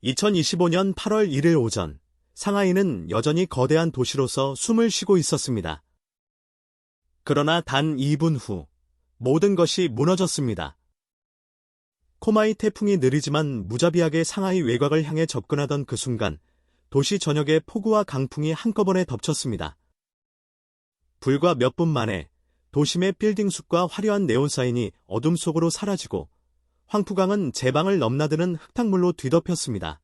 2025년 8월 1일 오전, 상하이는 여전히 거대한 도시로서 숨을 쉬고 있었습니다. 그러나 단 2분 후, 모든 것이 무너졌습니다. 코마이 태풍이 느리지만 무자비하게 상하이 외곽을 향해 접근하던 그 순간, 도시 전역에 폭우와 강풍이 한꺼번에 덮쳤습니다. 불과 몇 분 만에 도심의 빌딩 숲과 화려한 네온 사인이 어둠 속으로 사라지고 황푸강은 제방을 넘나드는 흙탕물로 뒤덮였습니다.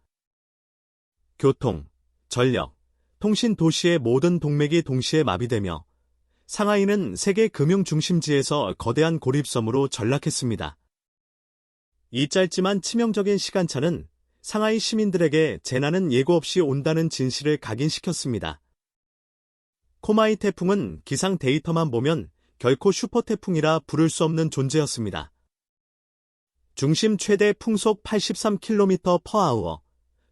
교통, 전력, 통신 도시의 모든 동맥이 동시에 마비되며 상하이는 세계 금융 중심지에서 거대한 고립섬으로 전락했습니다. 이 짧지만 치명적인 시간차는 상하이 시민들에게 재난은 예고 없이 온다는 진실을 각인시켰습니다. 코마이 태풍은 기상 데이터만 보면 결코 슈퍼태풍이라 부를 수 없는 존재였습니다. 중심 최대 풍속 83km/h,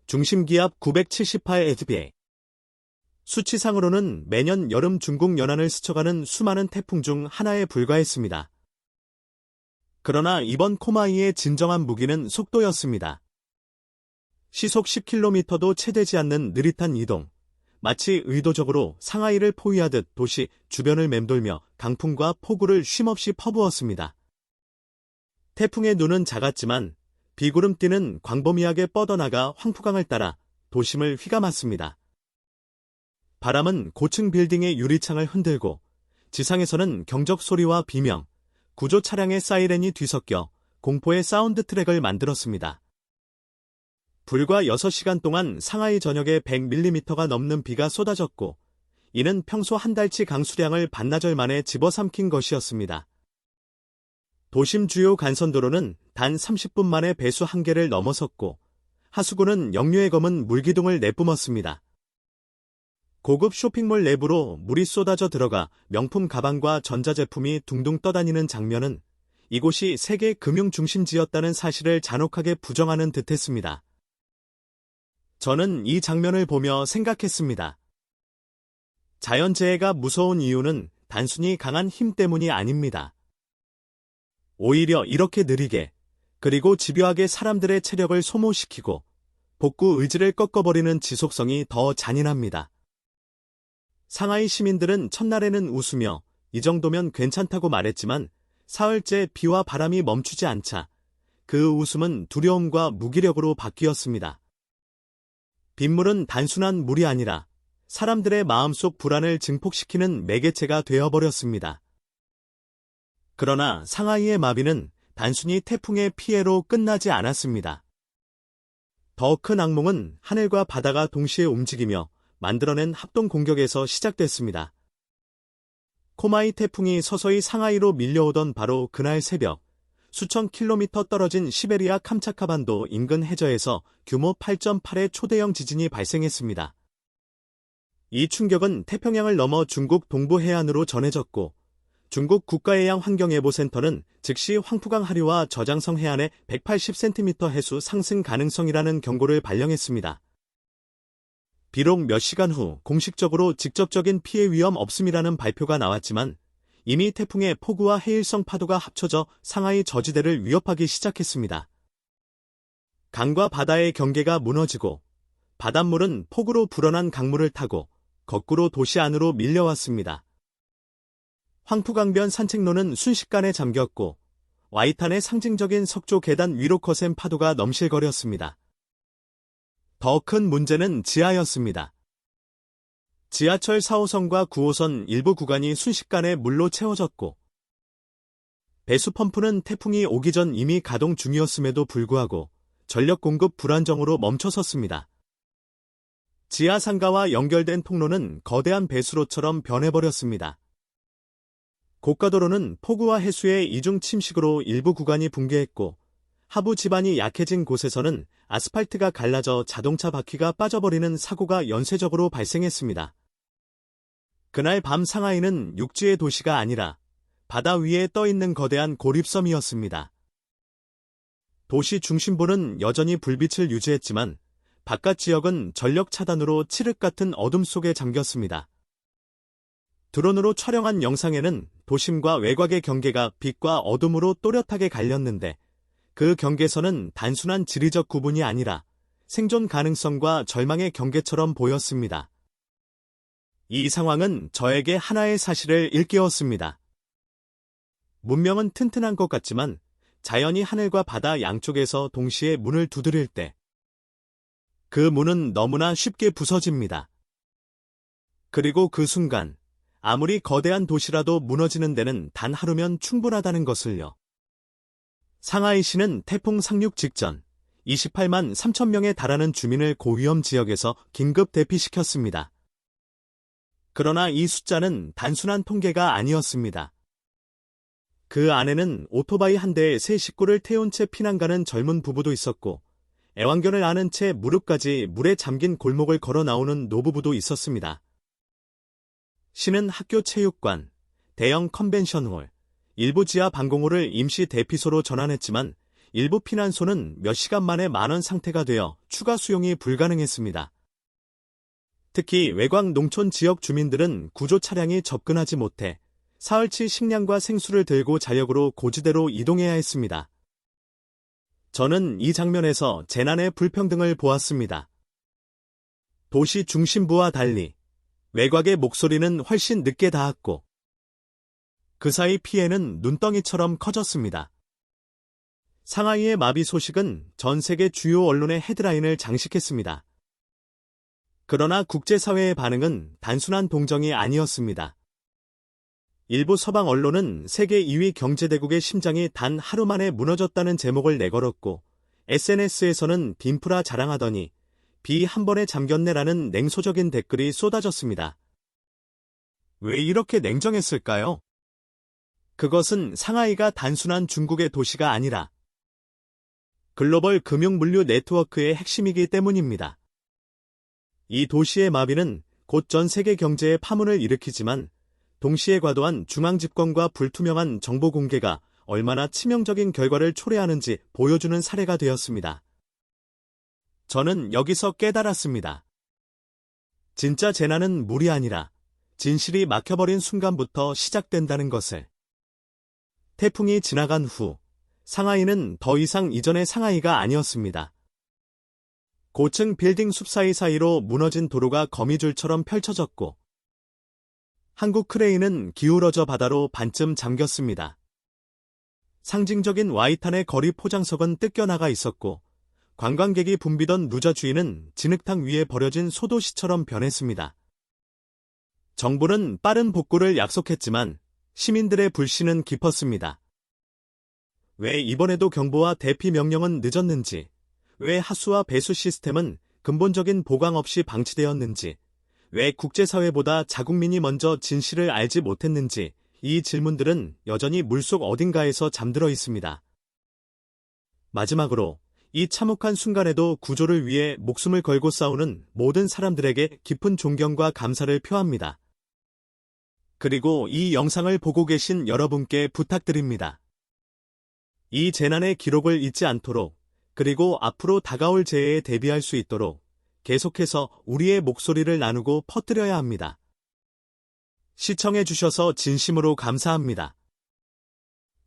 중심 기압 978 수치상으로는 매년 여름 중국 연안을 스쳐가는 수많은 태풍 중 하나에 불과했습니다. 그러나 이번 코마이의 진정한 무기는 속도였습니다. 시속 10km도 채 되지 않는 느릿한 이동, 마치 의도적으로 상하이를 포위하듯 도시 주변을 맴돌며 강풍과 폭우를 쉼없이 퍼부었습니다. 태풍의 눈은 작았지만 비구름띠는 광범위하게 뻗어나가 황푸강을 따라 도심을 휘감았습니다. 바람은 고층 빌딩의 유리창을 흔들고 지상에서는 경적 소리와 비명, 구조 차량의 사이렌이 뒤섞여 공포의 사운드 트랙을 만들었습니다. 불과 6시간 동안 상하이 전역에 100mm가 넘는 비가 쏟아졌고 이는 평소 한 달치 강수량을 반나절 만에 집어삼킨 것이었습니다. 도심 주요 간선도로는 단 30분 만에 배수 한계를 넘어섰고 하수구는 역류에 검은 물기둥을 내뿜었습니다. 고급 쇼핑몰 내부로 물이 쏟아져 들어가 명품 가방과 전자제품이 둥둥 떠다니는 장면은 이곳이 세계 금융 중심지였다는 사실을 잔혹하게 부정하는 듯했습니다. 저는 이 장면을 보며 생각했습니다. 자연재해가 무서운 이유는 단순히 강한 힘 때문이 아닙니다. 오히려 이렇게 느리게, 그리고 집요하게 사람들의 체력을 소모시키고 복구 의지를 꺾어버리는 지속성이 더 잔인합니다. 상하이 시민들은 첫날에는 웃으며 이 정도면 괜찮다고 말했지만 사흘째 비와 바람이 멈추지 않자 그 웃음은 두려움과 무기력으로 바뀌었습니다. 빗물은 단순한 물이 아니라 사람들의 마음속 불안을 증폭시키는 매개체가 되어버렸습니다. 그러나 상하이의 마비는 단순히 태풍의 피해로 끝나지 않았습니다. 더 큰 악몽은 하늘과 바다가 동시에 움직이며 만들어낸 합동 공격에서 시작됐습니다. 코마이 태풍이 서서히 상하이로 밀려오던 바로 그날 새벽, 수천 킬로미터 떨어진 시베리아 캄차카반도 인근 해저에서 규모 8.8의 초대형 지진이 발생했습니다. 이 충격은 태평양을 넘어 중국 동부 해안으로 전해졌고 중국 국가해양 환경예보센터는 즉시 황푸강 하류와 저장성 해안에 180cm 해수 상승 가능성이라는 경고를 발령했습니다. 비록 몇 시간 후 공식적으로 직접적인 피해 위험 없음이라는 발표가 나왔지만 이미 태풍의 폭우와 해일성 파도가 합쳐져 상하이 저지대를 위협하기 시작했습니다. 강과 바다의 경계가 무너지고 바닷물은 폭우로 불어난 강물을 타고 거꾸로 도시 안으로 밀려왔습니다. 황푸강변 산책로는 순식간에 잠겼고 와이탄의 상징적인 석조 계단 위로 거센 파도가 넘실거렸습니다. 더 큰 문제는 지하였습니다. 지하철 4호선과 9호선 일부 구간이 순식간에 물로 채워졌고 배수 펌프는 태풍이 오기 전 이미 가동 중이었음에도 불구하고 전력 공급 불안정으로 멈춰섰습니다. 지하 상가와 연결된 통로는 거대한 배수로처럼 변해버렸습니다. 고가도로는 폭우와 해수의 이중 침식으로 일부 구간이 붕괴했고 하부 지반이 약해진 곳에서는 아스팔트가 갈라져 자동차 바퀴가 빠져버리는 사고가 연쇄적으로 발생했습니다. 그날 밤 상하이는 육지의 도시가 아니라 바다 위에 떠있는 거대한 고립섬이었습니다. 도시 중심부는 여전히 불빛을 유지했지만 바깥 지역은 전력 차단으로 칠흑 같은 어둠 속에 잠겼습니다. 드론으로 촬영한 영상에는 도심과 외곽의 경계가 빛과 어둠으로 또렷하게 갈렸는데 그 경계선은 단순한 지리적 구분이 아니라 생존 가능성과 절망의 경계처럼 보였습니다. 이 상황은 저에게 하나의 사실을 일깨웠습니다. 문명은 튼튼한 것 같지만 자연이 하늘과 바다 양쪽에서 동시에 문을 두드릴 때 그 문은 너무나 쉽게 부서집니다. 그리고 그 순간 아무리 거대한 도시라도 무너지는 데는 단 하루면 충분하다는 것을요. 상하이시는 태풍 상륙 직전 28만 3천 명에 달하는 주민을 고위험 지역에서 긴급 대피시켰습니다. 그러나 이 숫자는 단순한 통계가 아니었습니다. 그 안에는 오토바이 한 대에 세 식구를 태운 채 피난 가는 젊은 부부도 있었고 애완견을 안은 채 무릎까지 물에 잠긴 골목을 걸어 나오는 노부부도 있었습니다. 시는 학교 체육관, 대형 컨벤션홀, 일부 지하 방공호를 임시 대피소로 전환했지만 일부 피난소는 몇 시간 만에 만원 상태가 되어 추가 수용이 불가능했습니다. 특히 외곽 농촌 지역 주민들은 구조 차량이 접근하지 못해 사흘치 식량과 생수를 들고 자력으로 고지대로 이동해야 했습니다. 저는 이 장면에서 재난의 불평등을 보았습니다. 도시 중심부와 달리 외곽의 목소리는 훨씬 늦게 닿았고 그 사이 피해는 눈덩이처럼 커졌습니다. 상하이의 마비 소식은 전 세계 주요 언론의 헤드라인을 장식했습니다. 그러나 국제사회의 반응은 단순한 동정이 아니었습니다. 일부 서방 언론은 세계 2위 경제대국의 심장이 단 하루 만에 무너졌다는 제목을 내걸었고 SNS에서는 빈프라 자랑하더니 비 한 번에 잠겼네라는 냉소적인 댓글이 쏟아졌습니다. 왜 이렇게 냉정했을까요? 그것은 상하이가 단순한 중국의 도시가 아니라 글로벌 금융물류 네트워크의 핵심이기 때문입니다. 이 도시의 마비는 곧 전 세계 경제에 파문을 일으키지만 동시에 과도한 중앙집권과 불투명한 정보 공개가 얼마나 치명적인 결과를 초래하는지 보여주는 사례가 되었습니다. 저는 여기서 깨달았습니다. 진짜 재난은 물이 아니라 진실이 막혀버린 순간부터 시작된다는 것을. 태풍이 지나간 후 상하이는 더 이상 이전의 상하이가 아니었습니다. 고층 빌딩 숲 사이사이로 무너진 도로가 거미줄처럼 펼쳐졌고 한국 크레인은 기울어져 바다로 반쯤 잠겼습니다. 상징적인 와이탄의 거리 포장석은 뜯겨나가 있었고 관광객이 붐비던 루저 주위는 진흙탕 위에 버려진 소도시처럼 변했습니다. 정부는 빠른 복구를 약속했지만 시민들의 불신은 깊었습니다. 왜 이번에도 경보와 대피 명령은 늦었는지, 왜 하수와 배수 시스템은 근본적인 보강 없이 방치되었는지, 왜 국제사회보다 자국민이 먼저 진실을 알지 못했는지 이 질문들은 여전히 물속 어딘가에서 잠들어 있습니다. 마지막으로 이 참혹한 순간에도 구조를 위해 목숨을 걸고 싸우는 모든 사람들에게 깊은 존경과 감사를 표합니다. 그리고 이 영상을 보고 계신 여러분께 부탁드립니다. 이 재난의 기록을 잊지 않도록 그리고 앞으로 다가올 재해에 대비할 수 있도록 계속해서 우리의 목소리를 나누고 퍼뜨려야 합니다. 시청해 주셔서 진심으로 감사합니다.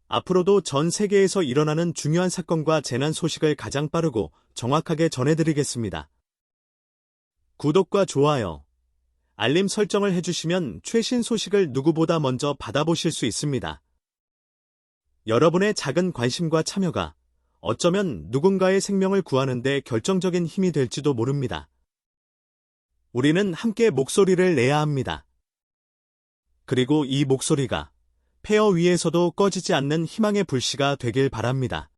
앞으로도 전 세계에서 일어나는 중요한 사건과 재난 소식을 가장 빠르고 정확하게 전해드리겠습니다. 구독과 좋아요, 알림 설정을 해주시면 최신 소식을 누구보다 먼저 받아보실 수 있습니다. 여러분의 작은 관심과 참여가 어쩌면 누군가의 생명을 구하는 데 결정적인 힘이 될지도 모릅니다. 우리는 함께 목소리를 내야 합니다. 그리고 이 목소리가 폐허 위에서도 꺼지지 않는 희망의 불씨가 되길 바랍니다.